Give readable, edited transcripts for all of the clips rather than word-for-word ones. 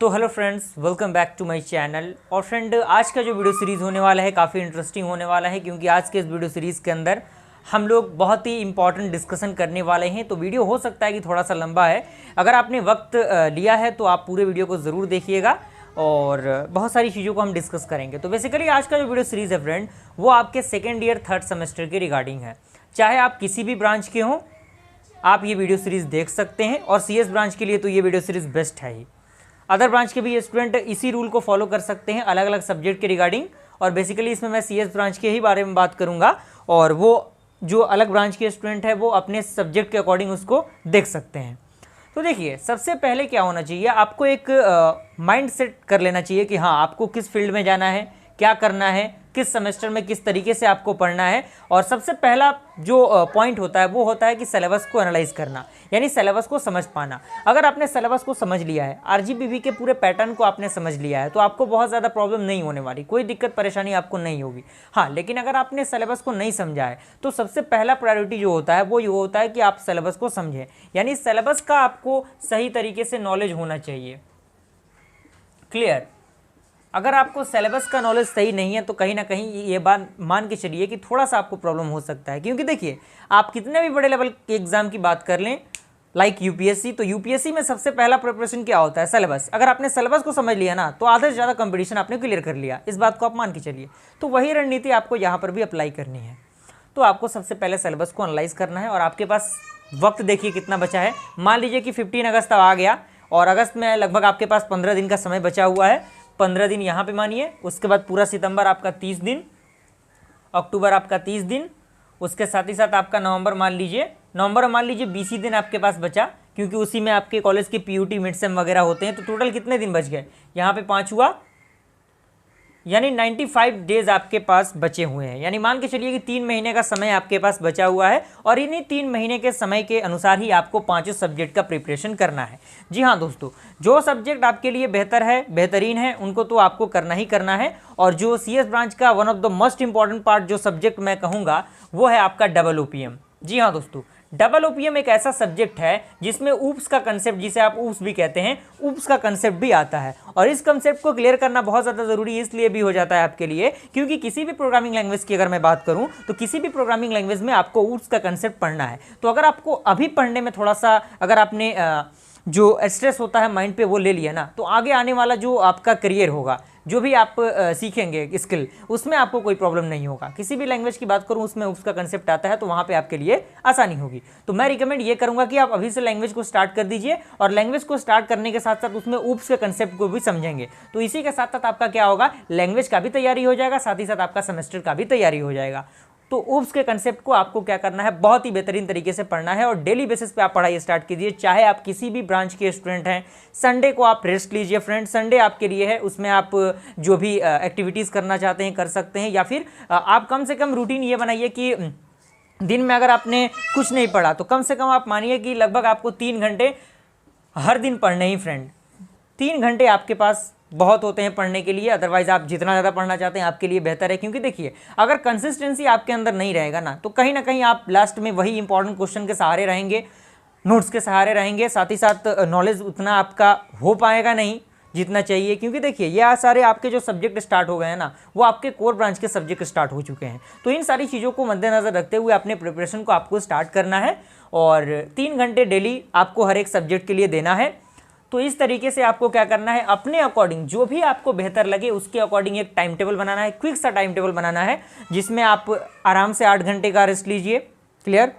तो hello friends, welcome back to my channel. और friend, आज का जो वीडियो सीरीज़ होने वाला है काफ़ी इंटरेस्टिंग होने वाला है, क्योंकि आज के इस वीडियो सीरीज़ के अंदर हम लोग बहुत ही इंपॉर्टेंट डिस्कशन करने वाले हैं। तो वीडियो हो सकता है कि थोड़ा सा लंबा है। अगर आपने वक्त लिया है तो आप पूरे वीडियो को ज़रूर देखिएगा और बहुत सारी चीज़ों को हम डिस्कस करेंगे। तो बेसिकली आज का जो वीडियो सीरीज़ है फ्रेंड, वो आपके सेकेंड ईयर थर्ड सेमेस्टर के रिगार्डिंग है। चाहे आप किसी भी ब्रांच के हों, आप ये वीडियो सीरीज़ देख सकते हैं। और सीएस ब्रांच के लिए तो ये वीडियो सीरीज़ बेस्ट है ही। अदर ब्रांच के भी स्टूडेंट इसी रूल को फॉलो कर सकते हैं अलग अलग सब्जेक्ट के रिगार्डिंग। और बेसिकली इसमें मैं सीएस ब्रांच के ही बारे में बात करूंगा, और वो जो अलग ब्रांच के स्टूडेंट है वो अपने सब्जेक्ट के अकॉर्डिंग उसको देख सकते हैं। तो देखिए, सबसे पहले क्या होना चाहिए, आपको एक माइंड सेट कर लेना चाहिए कि हाँ, आपको किस फील्ड में जाना है, क्या करना है, किस सेमेस्टर में किस तरीके से आपको पढ़ना है। और सबसे पहला जो पॉइंट होता है वो होता है कि सिलेबस को एनालाइज करना, यानी सिलेबस को समझ पाना। अगर आपने सिलेबस को समझ लिया है, आरजीपीवी के पूरे पैटर्न को आपने समझ लिया है, तो आपको बहुत ज़्यादा प्रॉब्लम नहीं होने वाली, कोई दिक्कत परेशानी आपको नहीं होगी। हाँ, लेकिन अगर आपने सिलेबस को नहीं समझा है तो सबसे पहला प्रायोरिटी जो होता है वो ये होता है कि आप सिलेबस को समझें, यानी सिलेबस का आपको सही तरीके से नॉलेज होना चाहिए। क्लियर? अगर आपको सिलेबस का नॉलेज सही नहीं है तो कहीं ना कहीं ये बात मान के चलिए कि थोड़ा सा आपको प्रॉब्लम हो सकता है। क्योंकि देखिए, आप कितने भी बड़े लेवल के एग्जाम की बात कर लें, लाइक यूपीएससी, तो यूपीएससी में सबसे पहला प्रिपरेशन क्या होता है? सिलेबस। अगर आपने सिलेबस को समझ लिया ना, तो आधे से ज़्यादा कंपटीशन आपने क्लियर कर लिया। इस बात को आप मान के चलिए। तो वही रणनीति आपको यहाँ पर भी अप्लाई करनी है। तो आपको सबसे पहले सिलेबस को एनालाइज करना है। और आपके पास वक्त देखिए कितना बचा है। मान लीजिए कि 15 अगस्त आ गया और अगस्त में लगभग आपके पास 15 दिन का समय बचा हुआ है। 15 दिन यहाँ पे मानिए, उसके बाद पूरा सितंबर आपका 30 दिन, अक्टूबर आपका 30 दिन, उसके साथ ही साथ आपका नवंबर मान लीजिए 20 ही दिन आपके पास बचा, क्योंकि उसी में आपके कॉलेज के पीयूटी मिड सेम वगैरह होते हैं। तो टोटल कितने दिन बच गए? यहाँ पे 5 हुआ, यानी 95 डेज आपके पास बचे हुए हैं। यानी मान के चलिए कि 3 महीने का समय आपके पास बचा हुआ है, और इन्हीं 3 महीने के समय के अनुसार ही आपको 5 सब्जेक्ट का प्रिपरेशन करना है। जी हाँ दोस्तों, जो सब्जेक्ट आपके लिए बेहतर है, बेहतरीन है, उनको तो आपको करना ही करना है। और जो सीएस ब्रांच का one of the most important part जो सब्जेक्ट मैं कहूँगा, वो है आपका डबल ओपीएम। जी हाँ दोस्तों, डबल ओपीएम एक ऐसा सब्जेक्ट है जिसमें ऊप्स का कंसेप्ट, जिसे आप ऊप्स भी कहते हैं, ऊप्स का कंसेप्ट भी आता है। और इस कंसेप्ट को क्लियर करना बहुत ज़्यादा ज़रूरी इसलिए भी हो जाता है आपके लिए, क्योंकि किसी भी प्रोग्रामिंग लैंग्वेज की अगर मैं बात करूं, तो किसी भी प्रोग्रामिंग लैंग्वेज में आपको ऊप्स का कंसेप्ट पढ़ना है। तो अगर आपको अभी पढ़ने में थोड़ा सा, अगर आपने जो स्ट्रेस होता है माइंड पे वो ले लिया ना, तो आगे आने वाला जो आपका करियर होगा, जो भी आप सीखेंगे स्किल, उसमें आपको कोई प्रॉब्लम नहीं होगा। किसी भी लैंग्वेज की बात करूं, उसमें उसका कंसेप्ट आता है, तो वहाँ पे आपके लिए आसानी होगी। तो मैं रिकमेंड ये करूंगा कि आप अभी से लैंग्वेज को स्टार्ट कर दीजिए, और लैंग्वेज को स्टार्ट करने के साथ साथ उसमें ऊप्स के कंसेप्ट को भी समझेंगे। तो इसी के साथ साथ आपका क्या होगा, लैंग्वेज का भी तैयारी हो जाएगा, साथ ही साथ आपका सेमेस्टर का भी तैयारी हो जाएगा। तो ऊप्स के कंसेप्ट को आपको क्या करना है, बहुत ही बेहतरीन तरीके से पढ़ना है, और डेली बेसिस पे आप पढ़ाई स्टार्ट कीजिए। चाहे आप किसी भी ब्रांच के स्टूडेंट हैं, संडे को आप रेस्ट लीजिए फ्रेंड, संडे आपके लिए है। उसमें आप जो भी एक्टिविटीज़ करना चाहते हैं कर सकते हैं, या फिर आप कम से कम रूटीन ये बनाइए कि दिन में अगर आपने कुछ नहीं पढ़ा तो कम से कम आप मानिए कि लगभग आपको 3 घंटे हर दिन पढ़ने ही फ्रेंड। 3 घंटे आपके पास बहुत होते हैं पढ़ने के लिए। अदरवाइज आप जितना ज़्यादा पढ़ना चाहते हैं आपके लिए बेहतर है। क्योंकि देखिए, अगर कंसिस्टेंसी आपके अंदर नहीं रहेगा ना, तो कहीं ना कहीं आप लास्ट में वही इंपॉर्टेंट क्वेश्चन के सहारे रहेंगे, नोट्स के सहारे रहेंगे, साथ ही साथ नॉलेज उतना आपका हो पाएगा नहीं जितना चाहिए। क्योंकि देखिए, ये सारे आपके जो सब्जेक्ट स्टार्ट हो गए हैं ना, वो आपके कोर ब्रांच के सब्जेक्ट स्टार्ट हो चुके हैं। तो इन सारी चीज़ों को मद्देनजर रखते हुए अपने प्रिपरेशन को आपको स्टार्ट करना है, और 3 घंटे डेली आपको हर एक सब्जेक्ट के लिए देना है। तो इस तरीके से आपको क्या करना है, अपने अकॉर्डिंग जो भी आपको बेहतर लगे उसके अकॉर्डिंग एक टाइम टेबल बनाना है, क्विक सा टाइम टेबल बनाना है, जिसमें आप आराम से 8 घंटे का रेस्ट लीजिए। क्लियर?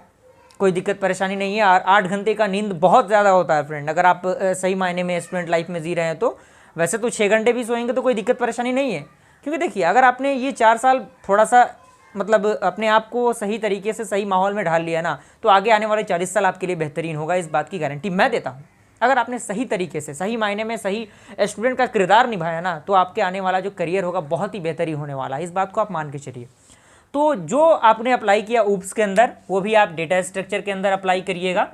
कोई दिक्कत परेशानी नहीं है। और 8 घंटे का नींद बहुत ज़्यादा होता है फ्रेंड, अगर आप सही मायने में स्टूडेंट लाइफ में जी रहे हैं तो। वैसे तो 6 घंटे भी सोएंगे तो कोई दिक्कत परेशानी नहीं है। क्योंकि देखिए, अगर आपने ये 4 साल थोड़ा सा मतलब अपने आप को सही तरीके से सही माहौल में ढाल लिया ना, तो आगे आने वाले 40 साल आपके लिए बेहतरीन होगा। इस बात की गारंटी मैं देता हूँ। अगर आपने सही तरीके से, सही मायने में सही स्टूडेंट का किरदार निभाया ना, तो आपके आने वाला जो करियर होगा बहुत ही बेहतरीन होने वाला है। इस बात को आप मान के चलिए। तो जो आपने अप्लाई किया ऊप्स के अंदर, वो भी आप डेटा स्ट्रक्चर के अंदर अप्लाई करिएगा।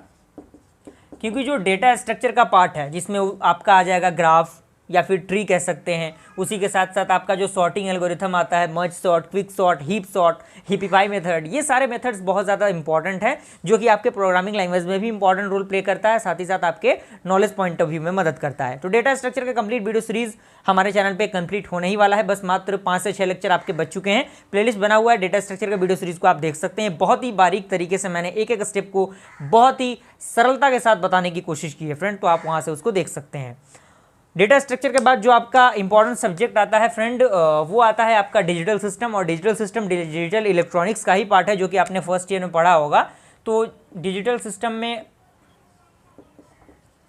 क्योंकि जो डेटा स्ट्रक्चर का पार्ट है, जिसमें आपका आ जाएगा ग्राफ, या फिर ट्री कह सकते हैं। उसी के साथ साथ आपका जो सॉर्टिंग एल्गोरिथम आता है, merge sort, quick sort, heap sort, heapify method, ये सारे मेथड्स बहुत ज़्यादा इंपॉर्टेंट है जो कि आपके प्रोग्रामिंग लैंग्वेज में भी इंपॉर्टेंट रोल प्ले करता है, साथ ही साथ आपके नॉलेज पॉइंट ऑफ व्यू में मदद करता है। तो डेटा स्ट्रक्चर का कंप्लीट वीडियो सीरीज हमारे चैनल पे कंप्लीट होने ही वाला है, बस मात्र 5 से 6 लेक्चर आपके बच चुके हैं। प्लेलिस्ट बना हुआ है डेटा स्ट्रक्चर का वीडियो सीरीज को आप देख सकते हैं। बहुत ही बारीक तरीके से मैंने एक एक स्टेप को बहुत ही सरलता के साथ बताने की कोशिश की है फ्रेंड, तो आप वहां से उसको देख सकते हैं। डेटा स्ट्रक्चर के बाद जो आपका इंपॉर्टेंट सब्जेक्ट आता है फ्रेंड, वो आता है आपका डिजिटल सिस्टम। और डिजिटल सिस्टम डिजिटल इलेक्ट्रॉनिक्स का ही पार्ट है जो कि आपने फर्स्ट ईयर में पढ़ा होगा। तो डिजिटल सिस्टम में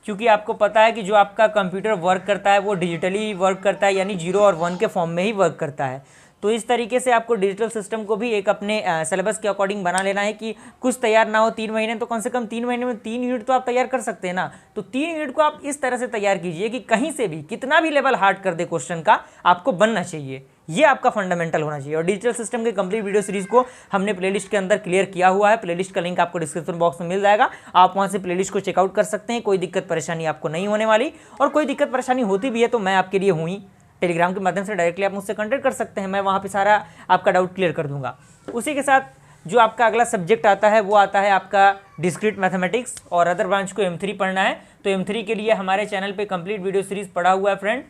क्योंकि आपको पता है कि जो आपका कंप्यूटर वर्क करता है वो डिजिटली वर्क करता है, यानी 0 और 1 के फॉर्म में ही वर्क करता है। तो इस तरीके से आपको डिजिटल सिस्टम को भी एक अपने सिलेबस के अकॉर्डिंग बना लेना है कि कुछ तैयार ना हो 3 महीने, तो कम से कम 3 महीने में 3 यूनिट तो आप तैयार कर सकते हैं ना। तो 3 यूनिट को आप इस तरह से तैयार कीजिए कि कहीं से भी कितना भी लेवल हार्ड कर दे क्वेश्चन का, आपको बनना चाहिए। ये आपका फंडामेंटल होना चाहिए। और डिजिटल सिस्टम के कंप्लीट वीडियो सीरीज को हमने प्लेलिस्ट के अंदर क्लियर किया हुआ है। प्लेलिस्ट का लिंक आपको डिस्क्रिप्शन बॉक्स में मिल जाएगा, आप वहां से प्लेलिस्ट को चेकआउट कर सकते हैं। कोई दिक्कत परेशानी आपको नहीं होने वाली, और कोई दिक्कत परेशानी होती भी है तो मैं आपके लिए हूँ ही। टेलीग्राम के माध्यम से डायरेक्टली आप मुझसे कॉन्टैक्ट कर सकते हैं, मैं वहाँ पे सारा आपका डाउट क्लियर कर दूंगा। उसी के साथ जो आपका अगला सब्जेक्ट आता है वो आता है आपका डिस्क्रीट मैथमेटिक्स, और अदर ब्रांच को M3 पढ़ना है। तो M3 के लिए हमारे चैनल पे कंप्लीट वीडियो सीरीज पड़ा हुआ है फ्रेंड,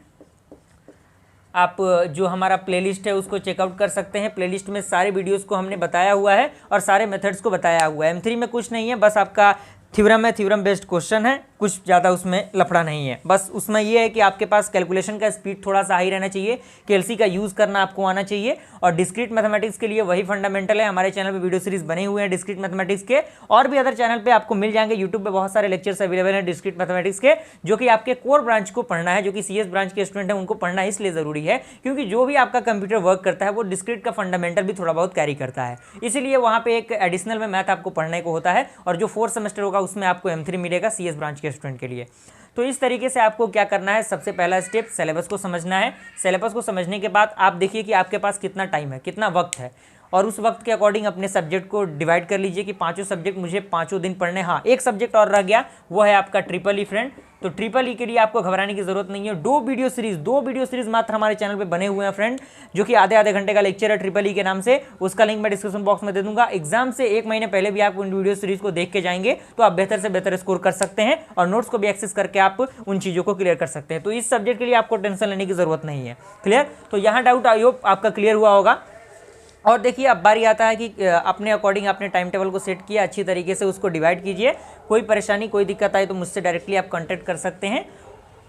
आप जो हमारा प्लेलिस्ट है उसको चेकआउट कर सकते हैं। प्लेलिस्ट में सारे वीडियोस को हमने बताया हुआ है और सारे मेथड्स को बताया हुआ है। M3 में कुछ नहीं है, बस आपका थ्योरम है, थ्योरम बेस्ड क्वेश्चन है, कुछ ज़्यादा उसमें लफड़ा नहीं है। बस उसमें ये है कि आपके पास कैलकुलेशन का स्पीड थोड़ा सा हाई रहना चाहिए, केएलसी का यूज़ करना आपको आना चाहिए। और डिस्क्रीट मैथमेटिक्स के लिए वही फंडामेंटल है। हमारे चैनल पे वीडियो सीरीज बने हुए हैं डिस्क्रीट मैथमेटिक्स के, और भी अदर चैनल पे आपको मिल जाएंगे। यूट्यूब पे बहुत सारे लेक्चर्स अवेलेबल हैं डिस्क्रीट मैथमेटिक्स के, जो कि आपके कोर ब्रांच को पढ़ना है, जो कि CS ब्रांच के स्टूडेंट हैं उनको पढ़ना इसलिए ज़रूरी है क्योंकि जो भी आपका कंप्यूटर वर्क करता है वो डिस्क्रीट का फंडामेंटल भी थोड़ा बहुत कैरी करता है। इसीलिए वहाँ पे एक एडिशनल में मैथ आपको पढ़ने को होता है, और जो 4th सेमेस्टर होगा उसमें आपको M3 मिलेगा CS ब्रांच के स्टूडेंट के लिए। तो इस तरीके से आपको क्या करना है, सबसे पहला स्टेप सिलेबस को समझना है। सिलेबस को समझने के बाद आप देखिए कि आपके पास कितना टाइम है, कितना वक्त है, और उस वक्त के अकॉर्डिंग अपने सब्जेक्ट को डिवाइड कर लीजिए कि 5 सब्जेक्ट मुझे 5 दिन पढ़ने। हाँ, एक सब्जेक्ट और रह गया, वो है आपका ट्रिपल ई फ्रेंड। तो ट्रिपल ई के लिए आपको घबराने की जरूरत नहीं है। 2 वीडियो सीरीज मात्र हमारे चैनल पे बने हुए हैं फ्रेंड, जो कि आधे घंटे का लेक्चर है ट्रिपल ई के नाम से। उसका लिंक मैं डिस्क्रिप्शन बॉक्स में दे दूंगा। एग्जाम से 1 महीने पहले भी आप उन वीडियो सीरीज को देख के जाएंगे तो आप बेहतर से बेहतर स्कोर कर सकते हैं, और नोट्स को भी एक्सेस करके आप उन चीज़ों को क्लियर कर सकते हैं। तो इस सब्जेक्ट के लिए आपको टेंशन लेने की जरूरत नहीं है। क्लियर? तो यहाँ डाउट आई होप आपका क्लियर हुआ होगा। और देखिए अब बारी आता है कि अपने अकॉर्डिंग अपने टाइम टेबल को सेट किया, अच्छी तरीके से उसको डिवाइड कीजिए। कोई परेशानी कोई दिक्कत आए तो मुझसे डायरेक्टली आप कांटेक्ट कर सकते हैं।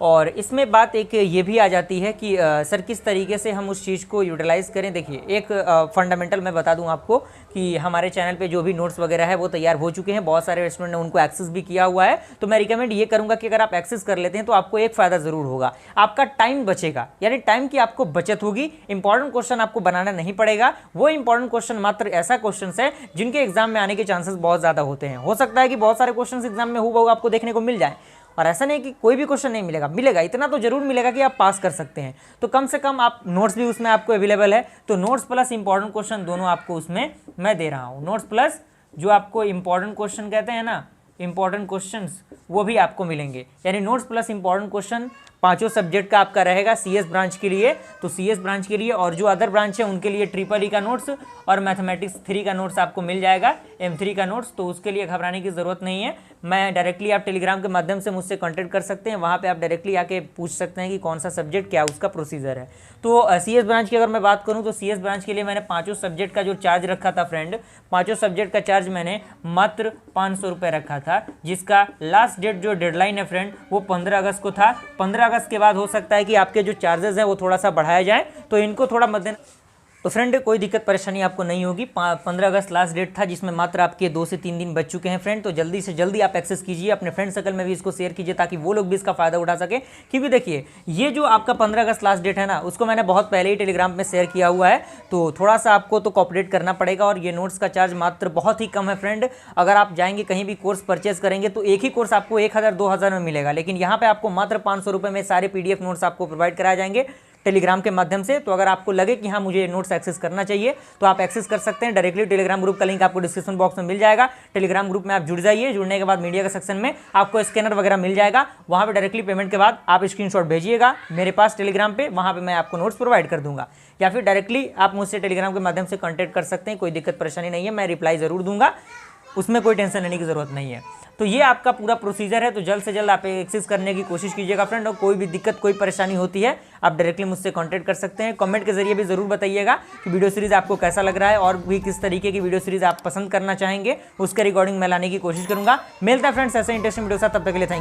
और इसमें बात एक ये भी आ जाती है कि सर किस तरीके से हम उस चीज़ को यूटिलाइज़ करें। देखिए एक फंडामेंटल मैं बता दूं आपको कि हमारे चैनल पे जो भी नोट्स वगैरह है वो तैयार हो चुके हैं, बहुत सारे स्टूडेंट ने उनको एक्सेस भी किया हुआ है। तो मैं रिकमेंड ये करूँगा कि अगर आप एक्सेस कर लेते हैं तो आपको एक फ़ायदा ज़रूर होगा, आपका टाइम बचेगा, यानी टाइम की आपको बचत होगी। इंपॉर्टेंट क्वेश्चन आपको बनाना नहीं पड़ेगा। वो इंपॉर्टेंट क्वेश्चन मात्र ऐसा क्वेश्चन है जिनके एग्जाम में आने के चांसेस बहुत ज़्यादा होते हैं। हो सकता है कि बहुत सारे क्वेश्चन एग्जाम में हूबहू आपको देखने को मिल जाए, और ऐसा नहीं कि कोई भी क्वेश्चन नहीं मिलेगा, मिलेगा, इतना तो जरूर मिलेगा कि आप पास कर सकते हैं। तो कम से कम आप नोट्स भी उसमें आपको अवेलेबल है, तो नोट्स प्लस इंपॉर्टेंट क्वेश्चन दोनों आपको उसमें मैं दे रहा हूँ। नोट्स प्लस जो आपको इंपॉर्टेंट क्वेश्चन कहते हैं ना, इंपॉर्टेंट क्वेश्चंस, वो भी आपको मिलेंगे। यानी notes plus important question 5 subject का आपका रहेगा CS ब्रांच के लिए। तो CS ब्रांच के लिए, और जो अदर ब्रांच है उनके लिए ट्रिपल ई का नोट्स और मैथमेटिक्स 3 का नोट्स आपको मिल जाएगा, M3 का नोट्स। तो उसके लिए घबराने की ज़रूरत नहीं है। मैं डायरेक्टली आप टेलीग्राम के माध्यम से मुझसे कॉन्टैक्ट कर सकते हैं, वहाँ पे आप डायरेक्टली आके पूछ सकते हैं कि कौन सा सब्जेक्ट क्या उसका प्रोसीजर है। तो CS ब्रांच की अगर मैं बात करूँ तो CS ब्रांच के लिए मैंने 5 सब्जेक्ट का जो चार्ज रखा था फ्रेंड, 5 सब्जेक्ट का चार्ज मैंने मात्र 500 रुपये रखा था, जिसका लास्ट डेट जो डेडलाइन है फ्रेंड वो 15 अगस्त को था। 15 अगस्त के बाद हो सकता है कि आपके जो चार्जेस हैं वो थोड़ा सा बढ़ाया जाए, तो इनको थोड़ा मद्देनजर। तो फ्रेंड कोई दिक्कत परेशानी आपको नहीं होगी। 15 अगस्त लास्ट डेट था, जिसमें मात्र आपके 2 से 3 दिन बच चुके हैं फ्रेंड। तो जल्दी से जल्दी आप एक्सेस कीजिए, अपने फ्रेंड सर्कल में भी इसको शेयर कीजिए ताकि वो लोग भी इसका फायदा उठा सके। क्योंकि देखिए ये जो आपका 15 अगस्त लास्ट डेट है ना, उसको मैंने बहुत पहले ही टेलीग्राम में शेयर किया हुआ है, तो थोड़ा सा आपको तो कॉपरेट करना पड़ेगा। और ये नोट्स का चार्ज मात्र बहुत ही कम है फ्रेंड। अगर आप जाएंगे कहीं भी कोर्स परचेज करेंगे तो एक ही कोर्स आपको 1000-2000 में मिलेगा, लेकिन यहाँ पर आपको मात्र 500 रुपये में सारे PDF नोट्स आपको प्रोवाइड कराए जाएंगे। टेलीग्राम के माध्यम से। तो अगर आपको लगे कि हाँ मुझे नोट्स एक्सेस करना चाहिए तो आप एक्सेस कर सकते हैं डायरेक्टली। टेलीग्राम ग्रुप का लिंक आपको डिस्क्रिप्शन बॉक्स में मिल जाएगा। टेलीग्राम ग्रुप में आप जुड़ जाइए। जुड़ने के बाद मीडिया के सेक्शन में आपको स्कैनर वगैरह मिल जाएगा। वहाँ पे डायरेक्टली पेमेंट के बाद आप स्क्रीनशॉट भेजिएगा मेरे पास टेलीग्राम पे, वहाँ पे मैं आपको नोट्स प्रोवाइड कर दूंगा। या फिर डायरेक्टली आप मुझसे टेलीग्राम के माध्यम से कॉन्टैक्ट कर सकते हैं, कोई दिक्कत परेशानी नहीं है, मैं रिप्लाई ज़रूर दूंगा, उसमें कोई टेंशन लेने की ज़रूरत नहीं है। तो ये आपका पूरा प्रोसीजर है। तो जल्द से जल्द आप एक्सेस करने की कोशिश कीजिएगा फ्रेंड। और कोई भी दिक्कत कोई परेशानी होती है आप डायरेक्टली मुझसे कांटेक्ट कर सकते हैं। कमेंट के जरिए भी ज़रूर बताइएगा कि वीडियो सीरीज़ आपको कैसा लग रहा है और भी किस तरीके की वीडियो सीरीज़ आप पसंद करना चाहेंगे, उसके रिकॉर्डिंग मैं लाने की कोशिश करूँगा। मिलता है फ्रेंड्स ऐसे इंटरेस्टिंग वीडियो के साथ, तब तक के लिए थैंक यू।